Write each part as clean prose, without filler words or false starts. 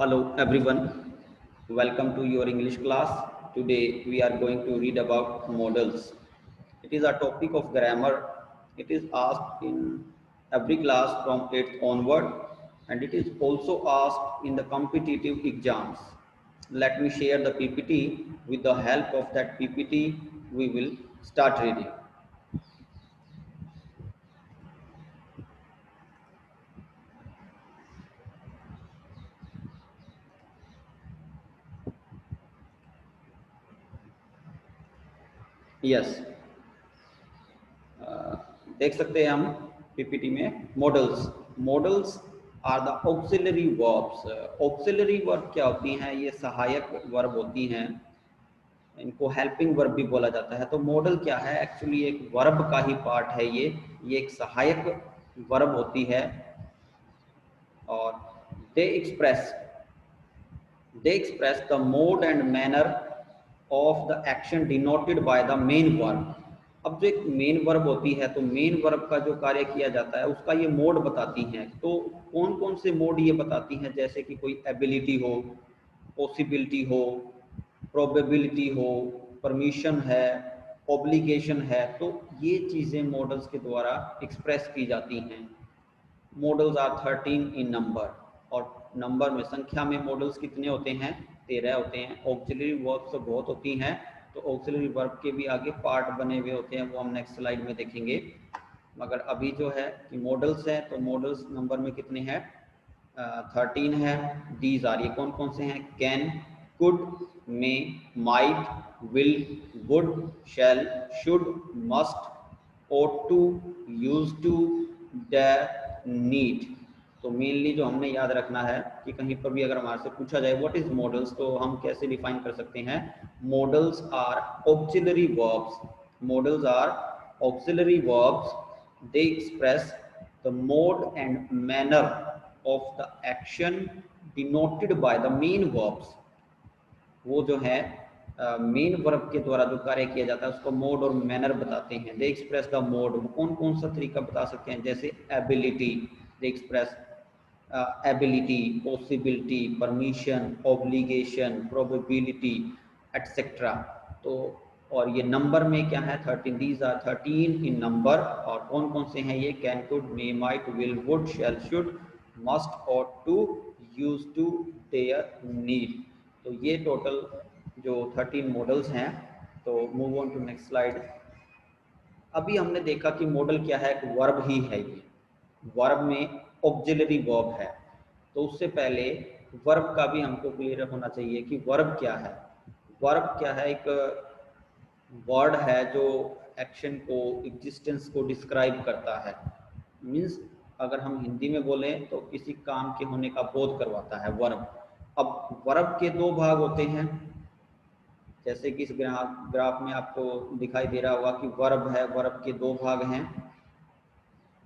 Hello everyone, welcome to your English class. Today we are going to read about modals. It is a topic of grammar. It is asked in every class from 8th onward, and it is also asked in the competitive exams. Let me share the PPT. With the help of that PPT, we will start reading. Yes, देख सकते हैं हम PPT में modals are the auxiliary verbs. Auxiliary verb क्या होती हैं? ये सहायक वर्ब होती हैं, इनको हेल्पिंग वर्ब भी बोला जाता है। तो मॉडल क्या है? एक्चुअली एक वर्ब का ही पार्ट है। ये एक सहायक वर्ब होती है और they express the mode and manner of the action denoted by the main verb. अब जो एक मेन वर्ब होती है, तो मेन वर्ब का जो कार्य किया जाता है उसका ये मोड बताती हैं। तो कौन कौन से मोड ये बताती हैं? जैसे कि कोई एबिलिटी हो, पॉसिबिलिटी हो, प्रोबेबिलिटी हो, परमिशन है, ऑब्लिगेशन है, तो ये चीज़ें मॉडल्स के द्वारा एक्सप्रेस की जाती हैं। मॉडल्स आर 13 इन नंबर, और नंबर में, संख्या में मॉडल्स कितने होते हैं? 13 होते हैं। ऑक्सिलरी वर्ब्स तो बहुत होती हैं, तो ऑक्सिलरी वर्ब के भी आगे पार्ट बने हुए होते हैं, वो हम नेक्स्ट स्लाइड में देखेंगे। मगर अभी जो है कि मॉडल्स हैं, तो मॉडल्स नंबर में कितने हैं? 13 है। दीज आर, ये कौन कौन से हैं? Can, could, may, might, will, would, shall, should, must, ought to, used to, dare, need। तो मेनली जो हमने याद रखना है कि कहीं पर भी अगर हमारे से पूछा जाए व्हाट इज मॉडल्स, तो हम कैसे डिफाइन कर सकते हैं? Modals are auxiliary verbs. Modals are auxiliary verbs. They express the mode and manner of the action denoted by the main verbs. वो जो है मेन वर्ब के द्वारा जो कार्य किया जाता है उसको मोड और मैनर बताते हैं। दे एक्सप्रेस द मोड, कौन कौन सा तरीका बता सकते हैं? जैसे ability, they express ability, possibility, permission, obligation, probability, etcetera. तो और ये नंबर में क्या है? 13। These are 13 in number. और कौन कौन से हैं ये? Can, could, may, might, will, would, shall, should, must, ought to, use to, dare, need. तो ये टोटल जो 13 मॉडल्स हैं। तो move on to next slide. अभी हमने देखा कि मॉडल क्या है? एक वर्ब ही है। ये वर्ब में ऑक्सिलरी वर्ब है। तो उससे पहले वर्ब का भी हमको क्लियर होना चाहिए कि वर्ब क्या है। वर्ब क्या है? एक वर्ड है जो एक्शन को, एग्जिस्टेंस को डिस्क्राइब करता है। मीन्स अगर हम हिंदी में बोलें तो किसी काम के होने का बोध करवाता है वर्ब। अब वर्ब के दो भाग होते हैं, जैसे कि इस ग्राफ में आपको दिखाई दे रहा होगा कि वर्ब है। वर्ब के दो भाग हैं,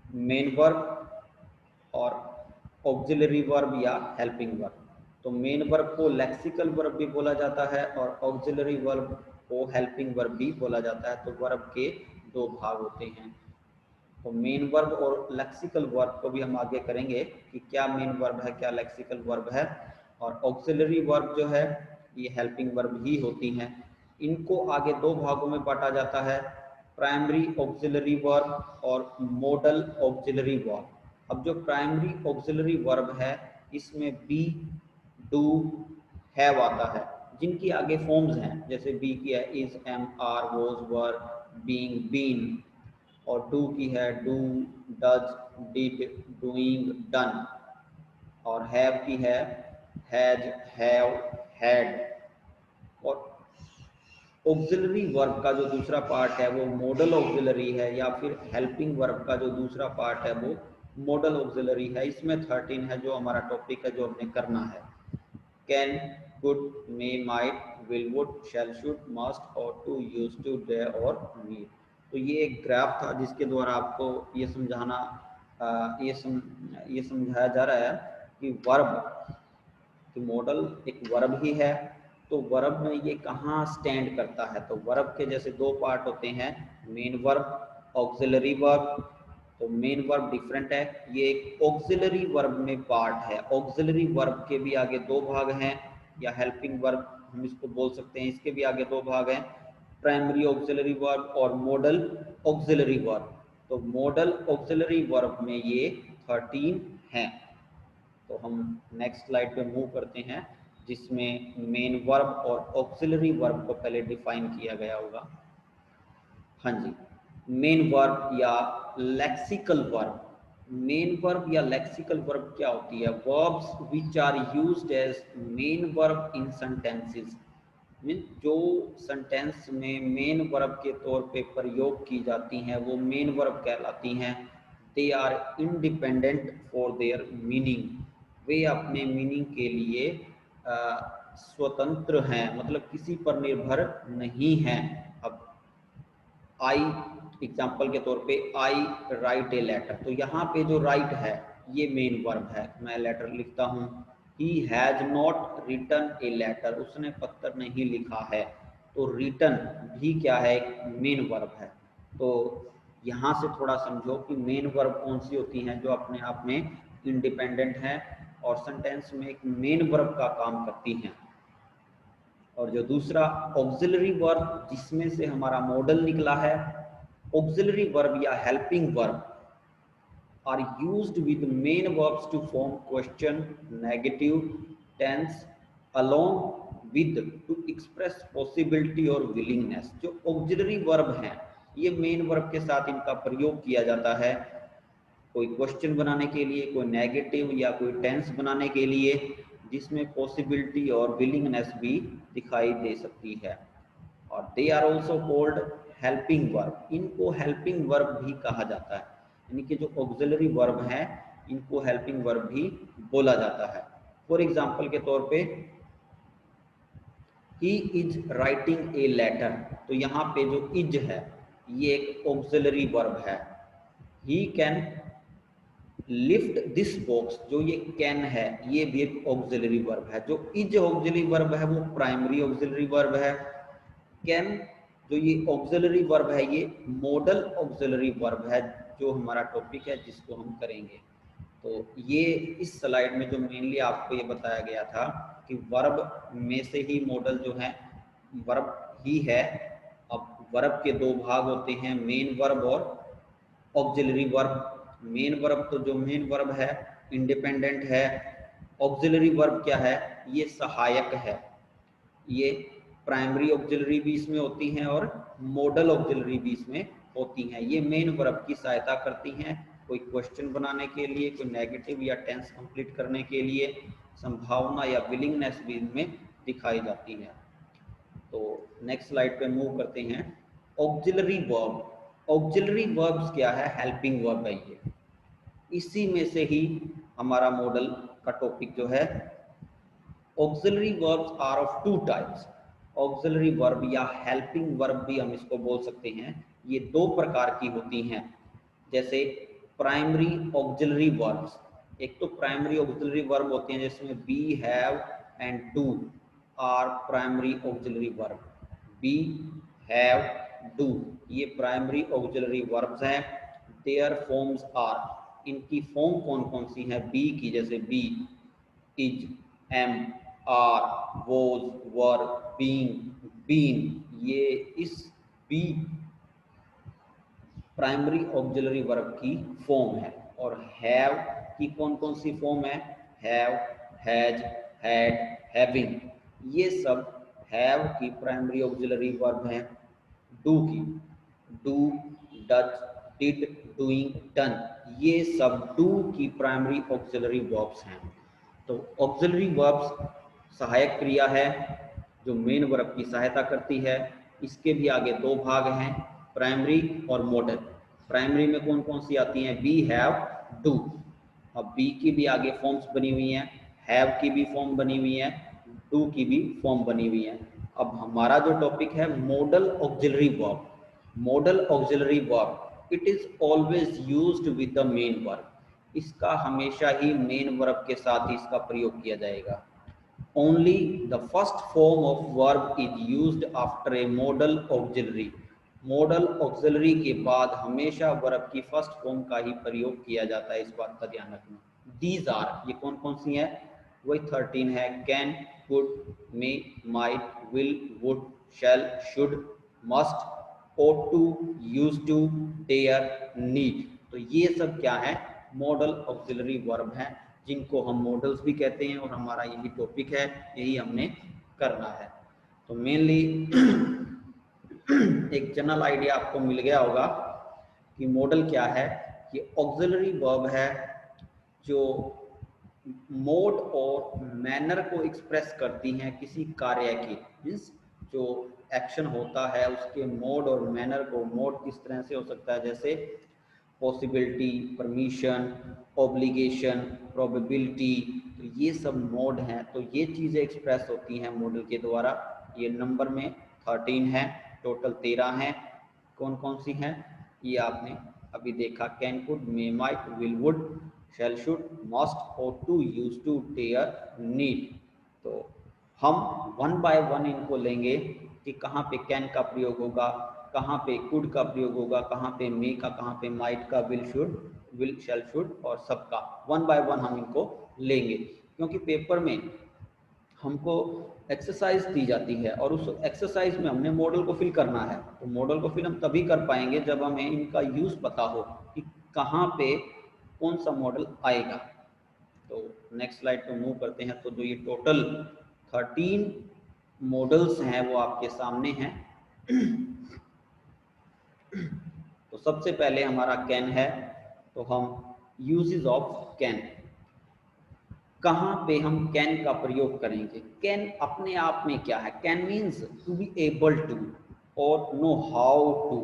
मेन वर्ब और ऑक्सिलरी वर्ब या हेल्पिंग वर्ब। तो मेन वर्ब को लेक्सिकल वर्ब भी बोला जाता है और ऑक्सिलरी वर्ब को हेल्पिंग वर्ब भी बोला जाता है। तो वर्ब के दो भाग होते हैं। तो मेन वर्ब और लेक्सिकल वर्ब को भी हम आगे करेंगे कि क्या मेन वर्ब है, क्या लेक्सिकल वर्ब है। और ऑक्सिलरी वर्ब जो है ये हेल्पिंग वर्ब ही होती हैं। इनको आगे दो भागों में बांटा जाता है, प्राइमरी ऑक्सिलरी वर्ब और मॉडल ऑक्सिलरी वर्ब। अब जो प्राइमरी ऑक्सिलरी वर्ब है इसमें बी, डू, हैव आता है, जिनकी आगे फॉर्म्स हैं। जैसे बी की है is, am, are, was, were, being, been. और डू की है do, does, did, doing, done. और हैव की है हैज, हैव, हैड। और ऑक्सिलरी वर्ब का जो दूसरा पार्ट है वो मॉडल ऑक्सिलरी है, या फिर हेल्पिंग वर्ब का जो दूसरा पार्ट है वो मॉडल ऑक्सिलरी है। इसमें 13 है जो हमारा टॉपिक है, जो हमने करना है। Can, could, may, might, will, would, shall, should, must, ought to, use to, dare और नीड। तो ये एक ग्राफ था जिसके द्वारा आपको ये समझाना ये समझाया जा रहा है कि वर्ब कि मॉडल एक वर्ब ही है। तो वर्ब में ये कहाँ स्टैंड करता है? तो वर्ब के जैसे दो पार्ट होते हैं, मेन वर्ब, ऑक्सिलरी वर्ब। तो मेन वर्ब डिफरेंट है, ये एक ऑक्सिलरी वर्ब में पार्ट है। ऑक्सिलरी वर्ब के भी आगे दो भाग हैं, या हेल्पिंग वर्ब हम इसको बोल सकते हैं, इसके भी आगे दो भाग हैं, प्राइमरी ऑक्सिलरी वर्ब और मॉडल ऑक्सिलरी वर्ब। तो मॉडल ऑक्सिलरी वर्ब में ये 13 हैं। तो हम नेक्स्ट स्लाइड पे मूव करते हैं, जिसमें मेन वर्ब और ऑक्सिलरी वर्ब को पहले डिफाइन किया गया होगा। हाँ जी, मेन वर्ब या लेक्सिकल वर्ब। मेन वर्ब या लेक्सिकल वर्ब क्या होती है? Verbs which are used as main verb in sentences. Mean जो सेंटेंस में मेन वर्ब के तौर पे प्रयोग की जाती हैं वो मेन वर्ब कहलाती हैं। They are independent for their meaning. वे अपने मीनिंग के लिए स्वतंत्र हैं, मतलब किसी पर निर्भर नहीं हैं। अब आई एग्जाम्पल के तौर पे, आई राइट ए लेटर, तो यहाँ पे जो राइट है ये मेन वर्ब है। मैं लेटर लिखता हूँ। He has not written a letter, उसने पत्र नहीं लिखा है। तो रिटन भी क्या है? मेन वर्ब है। तो यहाँ से थोड़ा समझो कि मेन वर्ब कौन सी होती हैं जो अपने आप में इंडिपेंडेंट है और सेंटेंस में एक मेन वर्ब का काम करती हैं। और जो दूसरा ऑक्सिलरी वर्ब जिसमें से हमारा मॉडल निकला है, ऑक्सिलरी वर्ब या helping verb are used with main verbs to form question, negative, tense along with to express possibility और willingness। जो auxiliary verb हैं ये मेन वर्ब के साथ इनका प्रयोग किया जाता है, कोई क्वेश्चन बनाने के लिए, कोई नेगेटिव या कोई टेंस बनाने के लिए, जिसमें पॉसिबिलिटी और विलिंगनेस भी दिखाई दे सकती है। और they are also called helping verb. इनको हेल्पिंग वर्ब भी कहा जाता है, यानी कि जो ऑक्सिलरी वर्ब हैं इनको हेल्पिंग वर्ब भी बोला जाता है। फॉर एग्जाम्पल के तौर पे, he is writing a letter, तो यहाँ पे जो इज है ये एक ऑक्सिलरी वर्ब है। He can lift this box, जो ये कैन है ये भी एक ऑक्सिलरी वर्ब है। जो इज ऑक्सिलरी वर्ब है वो प्राइमरी ऑक्सिलरी वर्ब है। कैन जो ये ऑक्सिलरी वर्ब है ये मॉडल ऑक्सिलरी वर्ब है, जो हमारा टॉपिक है जिसको हम करेंगे। तो ये इस स्लाइड में जो मेनली आपको ये बताया गया था कि वर्ब में से ही मॉडल जो है वर्ब ही है। अब वर्ब के दो भाग होते हैं, मेन वर्ब और ऑक्सिलरी वर्ब। मेन वर्ब तो जो मेन वर्ब है इंडिपेंडेंट है। ऑक्सिलरी वर्ब क्या है? ये सहायक है। ये प्राइमरी ऑक्सिलरी भी इसमें होती हैं और मॉडल ऑक्सिलरी भी इसमें होती हैं। ये मेन वर्ब की सहायता करती हैं कोई क्वेश्चन बनाने के लिए, कोई नेगेटिव या टेंस कंप्लीट करने के लिए। संभावना या विलिंगनेस भी इनमें दिखाई जाती है। तो नेक्स्ट स्लाइड पे मूव करते हैं। Auxiliary verb. ऑक्सिलरी वर्ब्स क्या है? हेल्पिंग वर्ब है ये। इसी में से ही हमारा मॉडल का टॉपिक जो है। Auxiliary verbs are of two types. Auxiliary verb या हेल्पिंग वर्ब भी हम इसको बोल सकते हैं, ये दो प्रकार की होती हैं। जैसे प्राइमरी ऑक्सिलरी वर्ब्स, एक तो प्राइमरी ऑक्सिलरी वर्ब होते हैं जिसमें be, have and do are primary auxiliary verb. Be, have, do ये प्राइमरी ऑक्सिलरी वर्ब्स हैं। देयर फॉर्म्स आर, इनकी फॉर्म कौन कौन सी है? बी की, जैसे be, is, am, are, was, were, being, been, ये इस बी प्राइमरी ऑक्सिलरी वर्ब की फॉर्म है। और हैव की कौन कौन सी फॉर्म है? हैव, हैज, हैड, हैविंग, ये सब हैव की प्राइमरी ऑक्सिलरी वर्ब हैं। डू की, do, does, did, doing, done, ये सब डू की प्राइमरी ऑक्सिलरी वर्ब्स हैं। तो ऑक्सिलरी वर्ब्स सहायक क्रिया है जो मेन वर्ब की सहायता करती है। इसके भी आगे दो भाग हैं, प्राइमरी और मॉडल। प्राइमरी में कौन कौन सी आती हैं? Be, have, do. अब बी की भी आगे फॉर्म्स बनी हुई हैं, हैव की भी फॉर्म बनी हुई है, डू की भी फॉर्म बनी हुई है। अब हमारा जो टॉपिक है model auxiliary verb. Model auxiliary verb, it is always used with the main verb. इसका हमेशा ही मेन वर्ब के साथ ही इसका प्रयोग किया जाएगा। Only the first form of verb is used after a modal auxiliary। Model auxiliary के बाद हमेशा वर्ब की फर्स्ट फॉर्म का ही प्रयोग किया जाता है, इस बात का ध्यान रखना। दीज आर, ये कौन कौन सी हैं, वही 13 है। Can, could, may, might, will, would, shall, should, must, ought to, used to, dare, need। तो ये सब क्या है, मॉडल ऑक्सिलरी वर्ब हैं, जिनको हम मॉडल्स भी कहते हैं, और हमारा यही टॉपिक है, यही हमने करना है। तो मेनली एक जनरल आइडिया आपको मिल गया होगा कि मॉडल क्या है। कि ऑक्सिलरी वर्ब है जो मोड और मैनर को एक्सप्रेस करती हैं किसी कार्य की, मीन्स जो एक्शन होता है उसके मोड और मैनर को, मोड किस तरह से हो सकता है, जैसे पॉसिबिलिटी, परमिशन, ऑब्लिगेशन, प्रोबेबिलिटी, तो ये सब मोड हैं। तो ये चीज़ें एक्सप्रेस होती हैं मॉडल के द्वारा। ये नंबर में 13 है, टोटल 13 हैं। कौन कौन सी हैं ये आपने अभी देखा, can, could, may, might, will, would, shall, should, must, ought to, used to, dare, need। तो हम वन बाय वन इनको लेंगे कि कहाँ पे कैन का प्रयोग होगा, कहाँ पे कुड का प्रयोग होगा, कहाँ पे मे का, कहाँ पे माइट का, will, should, will, shall, should, और सबका वन बाय वन हम इनको लेंगे। क्योंकि पेपर में हमको एक्सरसाइज दी जाती है और उस एक्सरसाइज में हमने मॉडल को फिल करना है। तो मॉडल को फिल हम तभी कर पाएंगे जब हमें इनका यूज़ पता हो कि कहाँ पे कौन सा मॉडल आएगा। तो नेक्स्ट स्लाइड पे मूव करते हैं। तो जो ये टोटल 13 मॉडल्स हैं वो आपके सामने हैं। तो सबसे पहले हमारा कैन है, तो हम यूजेस ऑफ कैन, कहाँ पे हम कैन का प्रयोग करेंगे। कैन अपने आप में क्या है, can means to be able to और नो हाउ टू।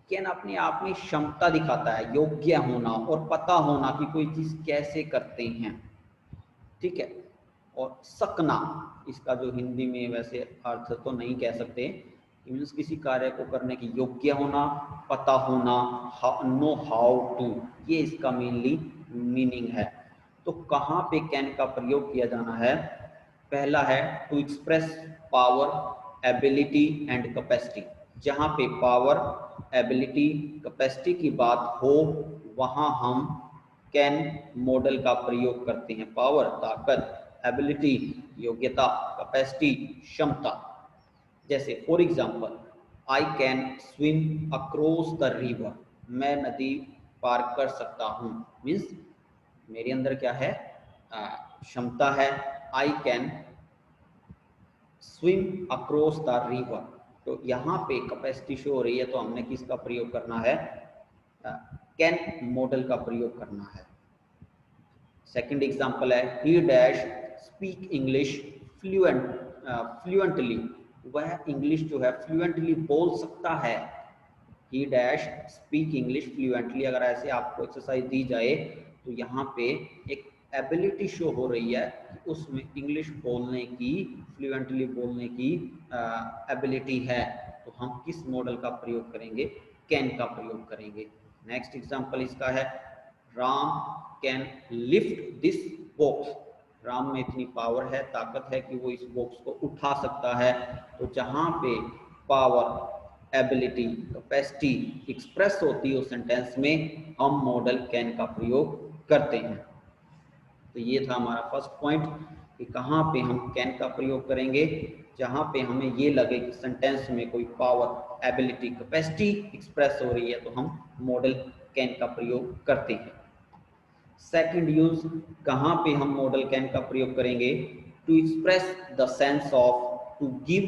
कैन अपने आप में क्षमता दिखाता है, योग्य होना और पता होना कि कोई चीज़ कैसे करते हैं, ठीक है। और सकना, इसका जो हिंदी में वैसे अर्थ तो नहीं कह सकते, मीन्स किसी कार्य को करने की योग्य होना, पता होना, नो हाउ टू, ये इसका मेनली मीनिंग है। तो कहाँ पे कैन का प्रयोग किया जाना है, पहला है to express power, ability and capacity. जहाँ पे पावर, एबिलिटी, कैपेसिटी की बात हो वहाँ हम कैन मॉडल का प्रयोग करते हैं। पावर ताकत, एबिलिटी योग्यता, कैपेसिटी क्षमता। जैसे for example, I can swim across the river, मैं नदी पार कर सकता हूँ, मीन्स मेरे अंदर क्या है, क्षमता है। I can swim across the river, तो यहाँ पे कैपेसिटी शो हो रही है, तो हमने किसका प्रयोग करना है, कैन मॉडल का प्रयोग करना है। सेकंड एग्जांपल है, ही डैश स्पीक इंग्लिश फ्लुएंटली, वह इंग्लिश जो है फ्लुएंटली बोल सकता है। ही डैश स्पीक इंग्लिश फ्लुएंटली, अगर ऐसे आपको एक्सरसाइज दी जाए तो यहाँ पे एक एबिलिटी शो हो रही है कि उसमें इंग्लिश बोलने की, फ्लुएंटली बोलने की एबिलिटी है। तो हम किस मॉडल का प्रयोग करेंगे, कैन का प्रयोग करेंगे। नेक्स्ट एग्जांपल इसका है, Ram can lift this box, Ram में इतनी पावर है, ताकत है कि वो इस बॉक्स को उठा सकता है। तो जहाँ पे पावर, एबिलिटी, कैपेसिटी एक्सप्रेस होती है उस सेंटेंस में, हम मॉडल कैन का प्रयोग करते हैं। तो ये था हमारा फर्स्ट पॉइंट कि कहाँ पे हम कैन का प्रयोग करेंगे, जहाँ पे हमें ये लगे कि सेंटेंस में कोई पावर, एबिलिटी, कैपेसिटी एक्सप्रेस हो रही है, तो हम मॉडल कैन का प्रयोग करते हैं। सेकंड यूज, कहाँ पे हम मॉडल कैन का प्रयोग करेंगे, to express the sense of, to give,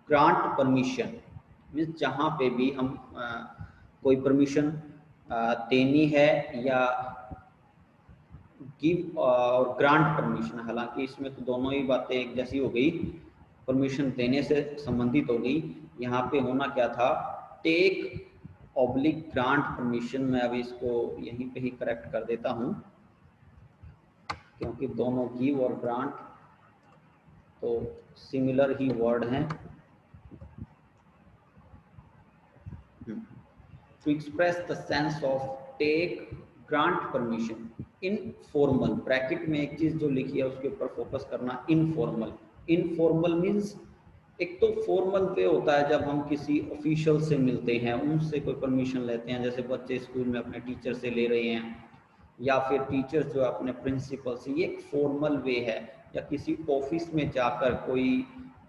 grant permission, means जहाँ पे भी हम कोई परमिशन देनी है या गिव और ग्रांट परमिशन, हालांकि इसमें तो दोनों ही बातें एक जैसी हो गई, परमिशन देने से संबंधित हो गई। यहाँ पे होना क्या था, टेक ऑब्लिक ग्रांट परमिशन। मैं अभी इसको यहीं पे ही करेक्ट कर देता हूँ, क्योंकि दोनों गिव और ग्रांट तो सिमिलर ही वर्ड हैं। To express the sense of, take, grant permission, informal, bracket में एक चीज जो लिखी है उसके ऊपर फोकस करना, इनफॉर्मल। इनफॉर्मल मीन्स एक तो फॉर्मल वे होता है जब हम किसी ऑफिशियल से मिलते हैं, उनसे कोई परमिशन लेते हैं, जैसे बच्चे स्कूल में अपने टीचर से ले रहे हैं, या फिर टीचर्स जो है अपने प्रिंसिपल से, ये एक फॉर्मल वे है। या किसी ऑफिस में जाकर कोई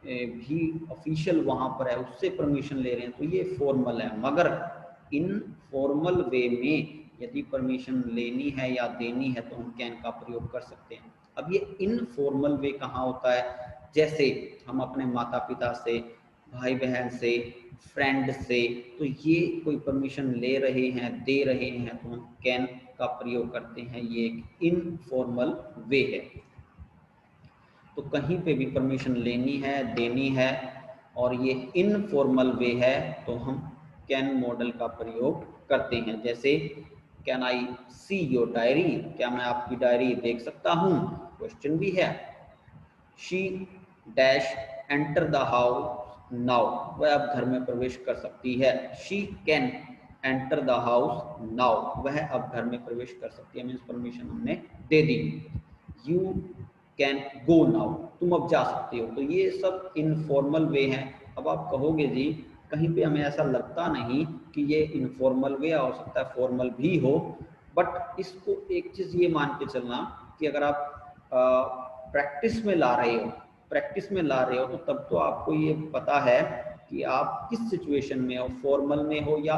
भी ऑफिशियल वहाँ पर है उससे परमिशन ले रहे हैं, तो ये फॉर्मल है। मगर इन फॉर्मल वे में यदि परमिशन लेनी है या देनी है तो हम कैन का प्रयोग कर सकते हैं। अब ये इनफॉर्मल वे कहाँ होता है, जैसे हम अपने माता पिता से, भाई बहन से, फ्रेंड से, तो ये कोई परमिशन ले रहे हैं, दे रहे हैं, तो हम कैन का प्रयोग करते हैं। ये एक इनफॉर्मल वे है। तो कहीं पे भी परमिशन लेनी है, देनी है, और ये इनफॉर्मल वे है, तो हम कैन मॉडल का प्रयोग करते हैं। जैसे can I see your diary, क्या मैं आपकी डायरी देख सकता हूँ, क्वेश्चन भी है। She dash enter the house now, वह अब घर में प्रवेश कर सकती है। She can enter the house now, वह अब घर में प्रवेश कर सकती है, मीन्स परमिशन हमने दे दी। यू कैन गो नाउ, तुम अब जा सकते हो। तो ये सब इनफॉर्मल वे हैं। अब आप कहोगे जी कहीं पे हमें ऐसा लगता नहीं कि ये इनफॉर्मल वे, हो सकता है फॉर्मल भी हो, बट इसको एक चीज़ ये मान के चलना कि अगर आप प्रैक्टिस में ला रहे हो, तो तब तो आपको ये पता है कि आप किस सिचुएशन में हो, फॉर्मल में हो या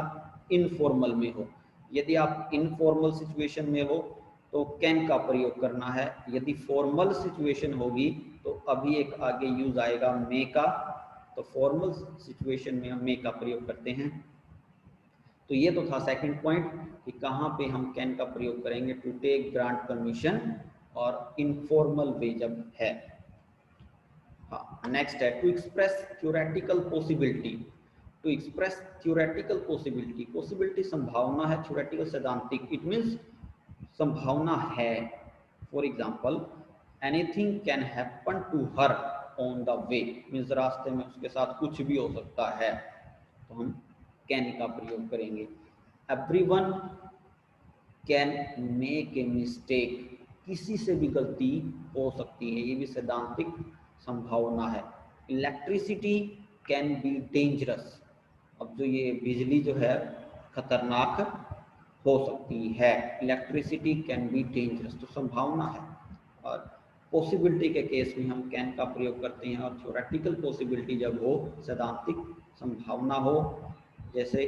इनफॉर्मल में हो। यदि आप इनफॉर्मल सिचुएशन में हो तो कैन का प्रयोग करना है। यदि फॉर्मल सिचुएशन होगी तो अभी एक आगे यूज आएगा मे का, तो फॉर्मल सिचुएशन में हम मे का प्रयोग करते हैं। तो ये तो था सेकंड पॉइंट कि कहाँ पे हम कैन का प्रयोग करेंगे, टू टेक ग्रांट परमिशन, और इनफॉर्मल वे जब है। हाँ, नेक्स्ट है to express theoretical possibility. To express theoretical possibility, possibility संभावना है, थ्योरेटिकल सैद्धांतिक, इट मीन्स संभावना है। For example anything can happen to her on the way, means रास्ते में उसके साथ कुछ भी हो सकता है, तो हम कैन का प्रयोग करेंगे। Everyone can make a mistake, किसी से भी गलती हो सकती है, ये भी सैद्धांतिक संभावना है। इलेक्ट्रिसिटी कैन बी डेंजरस, अब जो ये बिजली जो है खतरनाक हो सकती है। इलेक्ट्रिसिटी कैन बी डेंजरस, तो संभावना है। और पॉसिबिलिटी के केस में हम कैन का प्रयोग करते हैं, और थ्योरेटिकल पॉसिबिलिटी जब हो, सैद्धांतिक संभावना हो, जैसे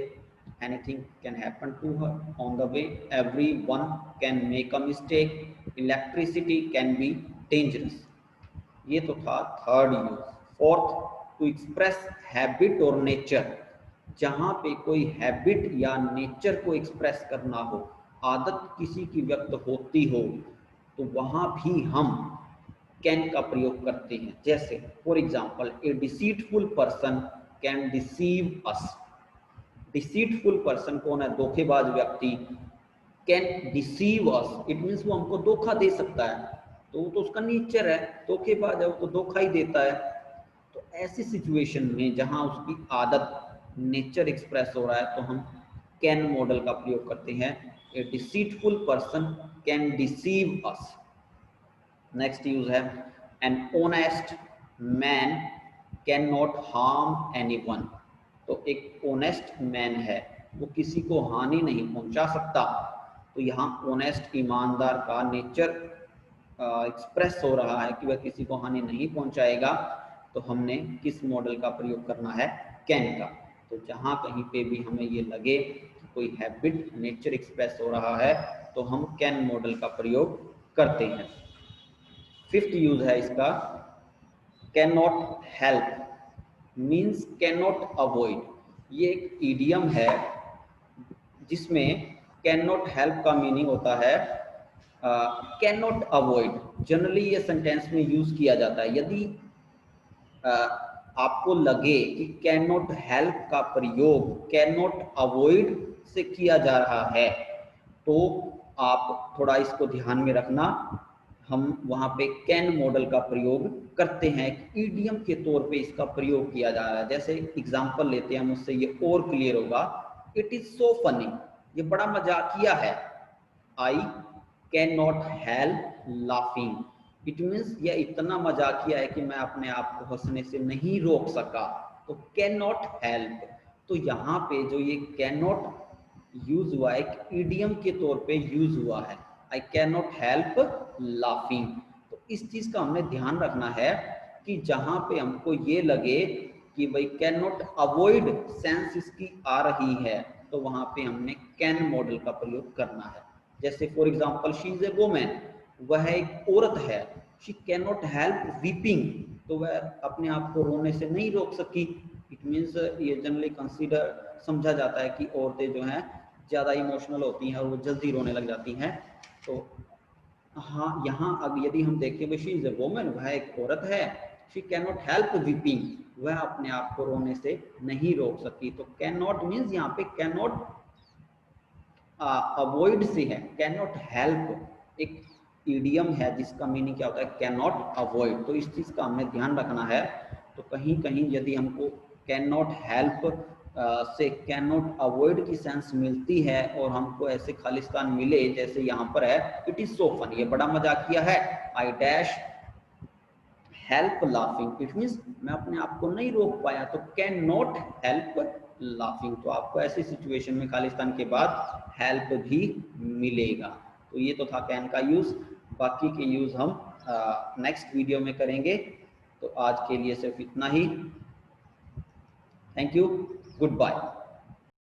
anything can happen to her on the way, everyone can make a mistake, electricity can be dangerous। ये तो था third use. Fourth, to express habit और नेचर, जहां पे कोई हैबिट या नेचर को एक्सप्रेस करना हो, आदत किसी की व्यक्त होती हो, तो वहां भी हम कैन का प्रयोग करते हैं। जैसे for example A deceitful person can deceive us. Deceitful person कौन है, धोखेबाज व्यक्ति। Can deceive us, it means वो हमको धोखा दे सकता है, तो वो तो उसका नेचर है, धोखेबाज है, वो तो धोखा ही देता है। तो ऐसी सिचुएशन में जहां उसकी आदत, नेचर एक्सप्रेस हो रहा है, तो हम कैन मॉडल का प्रयोग करते हैं। A deceitful person can deceive us. Next use है an honest man can not harm anyone. तो एक ऑनेस्ट मैन है, वो किसी को हानि नहीं पहुंचा सकता। तो यहाँ ऑनेस्ट, ईमानदार का नेचर एक्सप्रेस हो रहा है कि वह किसी को हानि नहीं पहुंचाएगा, तो हमने किस मॉडल का प्रयोग करना है, कैन का। तो जहाँ कहीं पे भी हमें ये लगे कि कोई हैबिट, नेचर एक्सप्रेस हो रहा है, तो हम कैन मॉडल का प्रयोग करते हैं। फिफ्थ यूज है इसका, can not help means can not avoid. ये एक ईडियम है जिसमें कैन नॉट हेल्प का मीनिंग होता है कैन नॉट अवॉइड। जनरली ये सेंटेंस में यूज किया जाता है। यदि आपको लगे कि कैन नॉट हेल्प का प्रयोग कैन नॉट अवॉइड से किया जा रहा है, तो आप थोड़ा इसको ध्यान में रखना। हम वहाँ पे कैन मॉडल का प्रयोग करते हैं, एक ईडियम के तौर पे इसका प्रयोग किया जा रहा है। जैसे एग्जांपल लेते हैं, मुझसे ये और क्लियर होगा। इट इज सो फनी, ये बड़ा मजाकिया है। I can not help laughing, it means ये इतना मजाकिया है कि मैं अपने आप को हंसने से नहीं रोक सका, तो कैन नॉट हेल्प। तो यहाँ पे जो ये कैन नॉट यूज हुआ है एक इडियम के तौर पे यूज हुआ है, I can not help laughing. तो इस चीज का हमने ध्यान रखना है कि जहां पे हमको ये लगे कि भाई कैन नॉट अवॉइड सेंस इसकी आ रही है, तो वहां पे हमने कैन मॉडल का प्रयोग करना है। जैसे for example she is a women, वह एक औरत है, she can not help weeping, तो वह अपने आप को रोने से नहीं रोक सकी। इट मीन्स ये जनरली कंसीडर समझा जाता है कि औरतें जो हैं ज़्यादा इमोशनल होती हैं और वो जल्दी रोने लग जाती हैं। तो हाँ, यहाँ अब यदि हम देखें शी इज ए वोमन, वह एक औरत है, she can not help weeping, वह अपने आप को रोने से नहीं रोक सकी। तो कैन नॉट मीन्स यहाँ पे कैन नॉट अवॉइड से है, कैन नॉट हेल्प एक ईडियम है जिसका मीनिंग क्या होता है, कैन नॉट अवॉइड। तो इस चीज़ का हमें ध्यान रखना है। तो कहीं कहीं यदि हमको कैन नॉट हेल्प से कैन नॉट अवॉइड की सेंस मिलती है और हमको ऐसे खालिस्तान मिले जैसे यहाँ पर है, इट इज सो फन, ये बड़ा मजाकिया है, I dash help laughing, it means मैं अपने आप को नहीं रोक पाया, तो कैन नॉट हेल्प लाफिंग। तो आपको ऐसी सिचुएशन में खालिस्तान के बाद हेल्प भी मिलेगा। तो ये तो था कैन का यूज, बाकी के यूज हम नेक्स्ट वीडियो में करेंगे। तो आज के लिए सिर्फ इतना ही। Thank you, good bye.